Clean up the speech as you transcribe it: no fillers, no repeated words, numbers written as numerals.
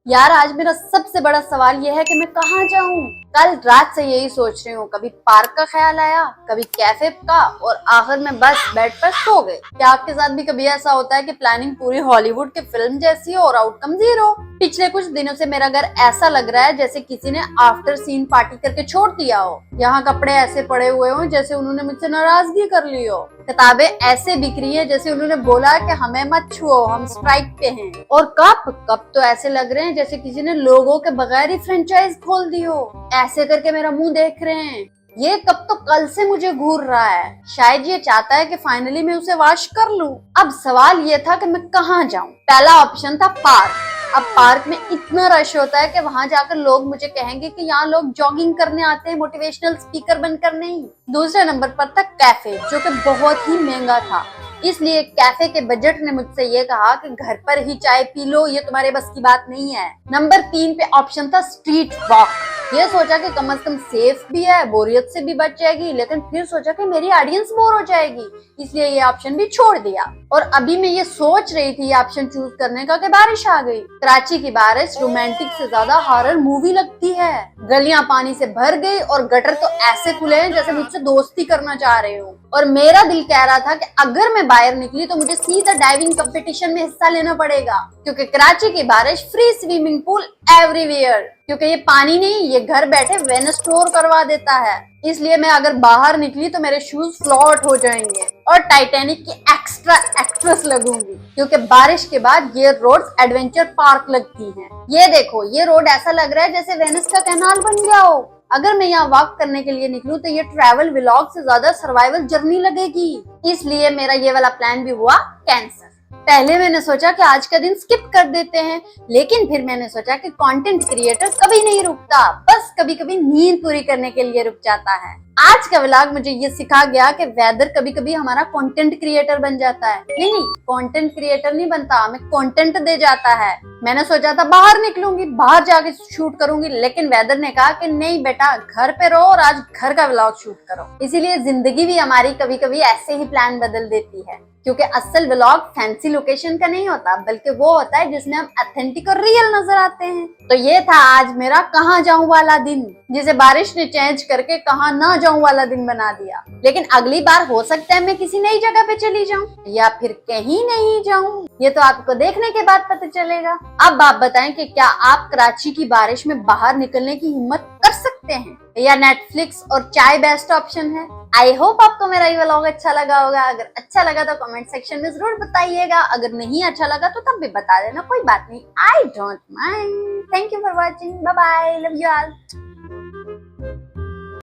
यार आज मेरा सबसे बड़ा सवाल यह है कि मैं कहाँ जाऊं। कल रात से यही सोच रही हूँ, कभी पार्क का ख्याल आया, कभी कैफे का, और आखिर में बस बेड पर सो गए। क्या आपके साथ भी कभी ऐसा होता है कि प्लानिंग पूरी हॉलीवुड के फिल्म जैसी हो और आउटकम जीरो? पिछले कुछ दिनों से मेरा घर ऐसा लग रहा है जैसे किसी ने आफ्टर सीन पार्टी करके छोड़ दिया हो। यहाँ कपड़े ऐसे पड़े हुए हो जैसे उन्होंने मुझसे नाराजगी कर ली हो। किताबें ऐसे बिक रही है जैसे उन्होंने बोला कि हमें मत छुओ, हम स्ट्राइक पे हैं। और कप तो ऐसे लग रहे हैं जैसे किसी ने लोगों के बगैर ही फ्रेंचाइज खोल दी हो। ऐसे करके मेरा मुंह देख रहे हैं। ये कप तो कल से मुझे घूर रहा है। शायद ये चाहता है कि फाइनली मैं उसे वॉश कर लूं। अब सवाल ये था कि मैं कहाँ जाऊं। पहला ऑप्शन था पार्क। अब पार्क में इतना रश होता है कि वहां जाकर लोग मुझे कहेंगे कि यहाँ लोग जॉगिंग करने आते हैं, मोटिवेशनल स्पीकर बनकर नहीं। दूसरे नंबर पर था कैफे, जो कि बहुत ही महंगा था। इसलिए कैफे के बजट ने मुझसे ये कहा कि घर पर ही चाय पी लो, ये तुम्हारे बस की बात नहीं है। नंबर 3 पे ऑप्शन था स्ट्रीट वॉक। ये सोचा कि कम से कम सेफ भी है, बोरियत से भी बच जाएगी, लेकिन फिर सोचा कि मेरी ऑडियंस बोर हो जाएगी, इसलिए ये ऑप्शन भी छोड़ दिया। और अभी मैं ये सोच रही थी ये ऑप्शन चूज करने का कि बारिश आ गई। कराची की बारिश रोमांटिक से ज्यादा हॉरर मूवी लगती है। गलियां पानी से भर गई और गटर तो ऐसे खुले हैं जैसे मुझसे दोस्ती करना चाह रहे हो। और मेरा दिल कह रहा था कि अगर मैं बाहर निकली तो मुझे सीधा डाइविंग कंपटीशन में हिस्सा लेना पड़ेगा, क्योंकि कराची की बारिश फ्री स्विमिंग पूल एवरीवेयर। क्योंकि ये पानी नहीं, ये घर बैठे वेन स्टोर करवा देता है। इसलिए मैं अगर बाहर निकली तो मेरे शूज फ्लॉट हो जाएंगे और टाइटैनिक की एक्स्ट्रा एक्ट्रेस लगूंगी, क्योंकि बारिश के बाद ये रोड एडवेंचर पार्क लगती हैं। ये देखो, ये रोड ऐसा लग रहा है जैसे वेनिस का कैनाल बन गया हो। अगर मैं यहाँ वॉक करने के लिए निकलूं तो ये ट्रैवल व्लॉग से ज्यादा सर्वाइवल जर्नी लगेगी। इसलिए मेरा ये वाला प्लान भी हुआ कैंसिल। पहले मैंने सोचा कि आज का दिन स्किप कर देते हैं, लेकिन फिर मैंने सोचा कि कंटेंट क्रिएटर कभी नहीं रुकता, बस कभी कभी नींद पूरी करने के लिए रुक जाता है। आज का व्लॉग मुझे ये सिखा गया कि वेदर कभी कभी हमारा कंटेंट क्रिएटर बन जाता है। नहीं, कंटेंट क्रिएटर नहीं बनता, हमें कंटेंट दे जाता है। मैंने सोचा था बाहर निकलूंगी, बाहर जाके शूट करूंगी, लेकिन वेदर ने कहा कि नहीं बेटा, घर पे रहो और आज घर का व्लॉग शूट करो। इसीलिए जिंदगी भी हमारी कभी कभी ऐसे ही प्लान बदल देती है, क्योंकि असल व्लॉग फैंसी लोकेशन का नहीं होता, बल्कि वो होता है जिसमें हम ऑथेंटिक और रियल नजर आते हैं। तो ये था आज मेरा कहाँ जाऊं वाला दिन, जिसे बारिश ने चेंज करके कहाँ ना जाऊं वाला दिन बना दिया। लेकिन अगली बार हो सकता है मैं किसी नई जगह पे चली जाऊं या फिर कहीं नहीं जाऊं, ये तो आपको देखने के बाद पता चलेगा। अब आप बताएं कि क्या आप कराची की बारिश में बाहर निकलने की हिम्मत कर सकते हैं, या नेटफ्लिक्स और चाय बेस्ट ऑप्शन है। आई होप आपको मेरा ये व्लॉग अच्छा लगा होगा। अगर अच्छा लगा तो कमेंट सेक्शन में जरूर बताइएगा। अगर नहीं अच्छा लगा तो तब भी बता देना, कोई बात नहीं, I don't mind. Thank you for watching, bye bye, love you all.